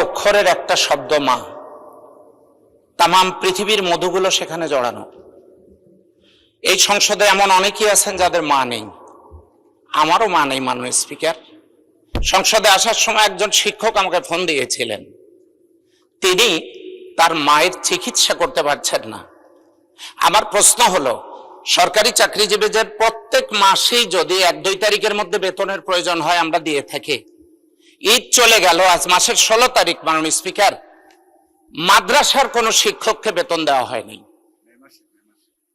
অক্ষরের একটা শব্দ মা, তামাম পৃথিবীর মধুগুলো সেখানে জড়ানো। এই সংসদে এমন অনেকেই আছেন যাদের মা নেই, আমারও মা নেই। মাননীয় স্পিকার, সংসদে আসার সময় একজন শিক্ষক আমাকে ফোন দিয়েছিলেন, তিনি তার মায়ের চিকিৎসা করতে পারছেন না। আমার প্রশ্ন হলো, সরকারি চাকরিজীবীদের প্রত্যেক মাসেই যদি 1-2 তারিখের মধ্যে বেতনের প্রয়োজন হয় আমরা দিয়ে থাকি, ঈদ চলে গেল, আজ মাসের 16 তারিখ মাননীয় স্পিকার, মাদ্রাসার কোন শিক্ষককে বেতন দেওয়া হয়নি।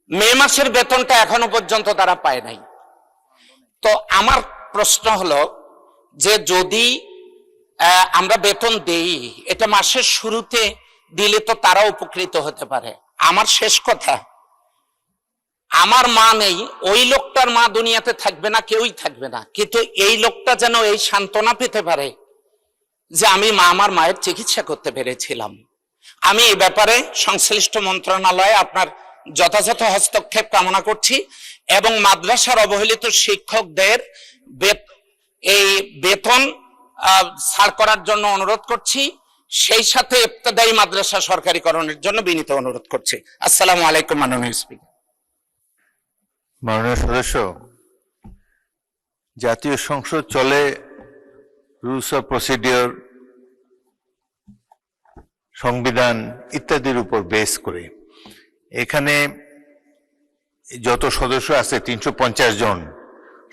মে মাসের বেতনটা এখনো পর্যন্ত তারা পায় নাই। তো আমার প্রশ্ন হলো যে যদি আমরা বেতন দেই, এটা মাসের শুরুতে দিলে তো তারা উপকৃত হতে পারে। আমার শেষ কথা, আমার মা নেই, ওই লোকটার মা দুনিয়াতে থাকবে না, কেউই থাকবে না, কিন্তু এই লোকটা যেন এই সান্ত্বনা পেতে পারে যে আমি আমার মায়ের চিকিৎসা করতে পেরেছিলাম। আমি এই ব্যাপারে সংশ্লিষ্ট মন্ত্রণালয়ে আপনার যথাযথ হস্তক্ষেপ কামনা করছি এবং মাদ্রাসার অবহেলিত শিক্ষকদের এই বেতন ছাড় করার জন্য অনুরোধ করছি, সেই সাথে ইবতেদায়ী মাদ্রাসা সরকারিকরণের জন্য বিনীত অনুরোধ করছি। আসসালামু আলাইকুম মাননীয় স্পিকার। মাননীয় সদস্য, জাতীয় সংসদ চলে রুলস অফ প্রসিডিওর, সংবিধান ইত্যাদির উপর বেস করে। এখানে যত সদস্য আছে 350 জন,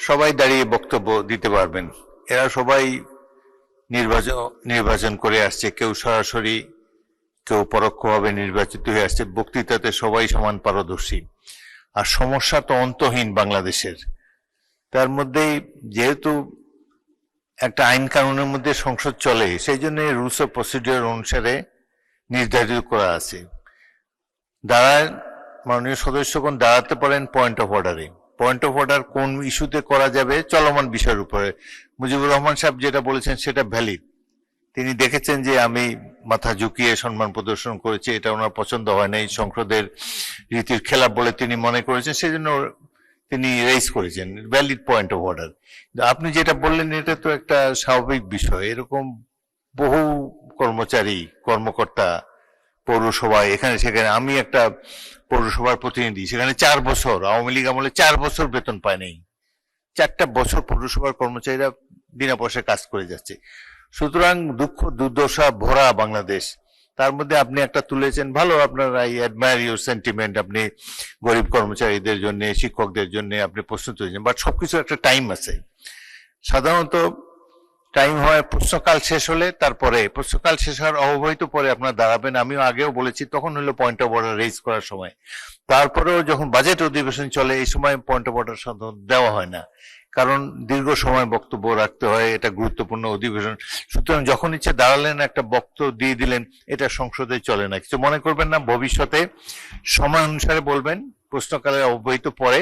সবাই দাঁড়িয়ে বক্তব্য দিতে পারবেন। এরা সবাই নির্বাচন করে আসছে, কেউ সরাসরি, কেউ পরোক্ষভাবে নির্বাচিত হয়ে আসছে। বক্তৃতাতে সবাই সমান পারদর্শী। আর সমস্যা তো অন্তহীন বাংলাদেশের। তার মধ্যেই যেহেতু একটা আইন কানুনের মধ্যে সংসদ চলে, সেই জন্য রুলস অফ প্রসিডিওর অনুসারে নির্ধারিত করা আছে। মাননীয় সদস্যগণ দাঁড়াতে পারেন পয়েন্ট অফ অর্ডারে। পয়েন্ট অফ অর্ডার কোন ইস্যুতে করা যাবে? চলমান বিষয়ের উপরে। মুজিবুর রহমান সাহেব যেটা বলেছেন সেটা ভ্যালিড। তিনি দেখেছেন যে আমি মাথা ঝুঁকিয়ে সম্মান প্রদর্শন করেছি, এটা ওনার পছন্দ হয় নাই, সংসদের রীতির খেলাপ বলে তিনি মনে করেছেন, সেজন্য তিনি রেইজ করেছেন, ভ্যালিড পয়েন্ট অফ অর্ডার। আপনি যেটা বললেন এটা তো একটা স্বাভাবিক বিষয়। এরকম বহু কর্মচারী, কর্মকর্তা পৌরসভায় এখানে সেখানে, আমি একটা পৌরসভার প্রতিনিধি, সেখানে 4 বছর আওয়ামী লীগ আমলে 4 বছর বেতন পায় নাই। 4টা বছর পৌরসভার কর্মচারীরা বিনা পয়সায় কাজ করে যাচ্ছে। সুতরাং দুঃখ দুর্দশা ভরা বাংলাদেশ। তার মধ্যে আপনি একটা তুলেছেন, ভালো, আপনার আই অ্যাডমায়ার ইউর সেন্টিমেন্ট। আপনি গরিব কর্মচারীদের জন্য, শিক্ষকদের জন্য আপনি প্রশ্ন তুলেছেন, বাট সবকিছু একটা টাইম আছে। সাধারণত টাইম হয় প্রশ্নকাল শেষ হলে, তারপরে প্রশ্নকাল শেষ হওয়ার অব্যবহিত পরে আপনার দাঁড়াবেন। আমিও আগেও বলেছি, তখন হলো পয়েন্ট অফ অর্ডার রেইজ করার সময়। তারপরেও যখন বাজেট অধিবেশন চলে, এই সময় পয়েন্ট অফ অর্ডার দেওয়া হয় না, কারণ দীর্ঘ সময় বক্তব্য রাখতে হয়, এটা গুরুত্বপূর্ণ অধিবেশন। সুতরাং যখন ইচ্ছে দাঁড়ালেন, একটা বক্তব্য দিয়ে দিলেন, এটা সংসদে চলে না। কিছু মনে করবেন না, ভবিষ্যতে সময় অনুসারে বলবেন, প্রশ্নকালের অব্যবহিত পরে।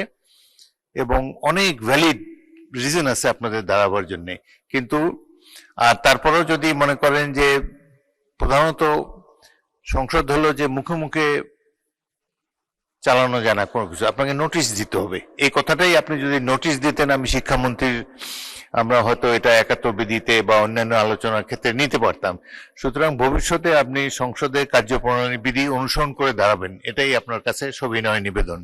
এবং অনেক ভ্যালিড রিজন আছে আপনাদের দাঁড়াবার জন্য। কিন্তু আর তারপরেও যদি মনে করেন যে প্রধানত সংসদ হলো যে মুখে মুখে চালানো যায় না কোনো কিছু, আপনাকে নোটিশ দিতে হবে। এই কথাটাই আপনি যদি নোটিশ দিতেন, আমি শিক্ষামন্ত্রীর, আমরা হয়তো এটা 71 বিধিতে বা অন্যান্য আলোচনার ক্ষেত্রে নিতে পারতাম। সুতরাং ভবিষ্যতে আপনি সংসদের কার্যপ্রণালী বিধি অনুসরণ করে দাঁড়াবেন, এটাই আপনার কাছে সবিনয় নিবেদন।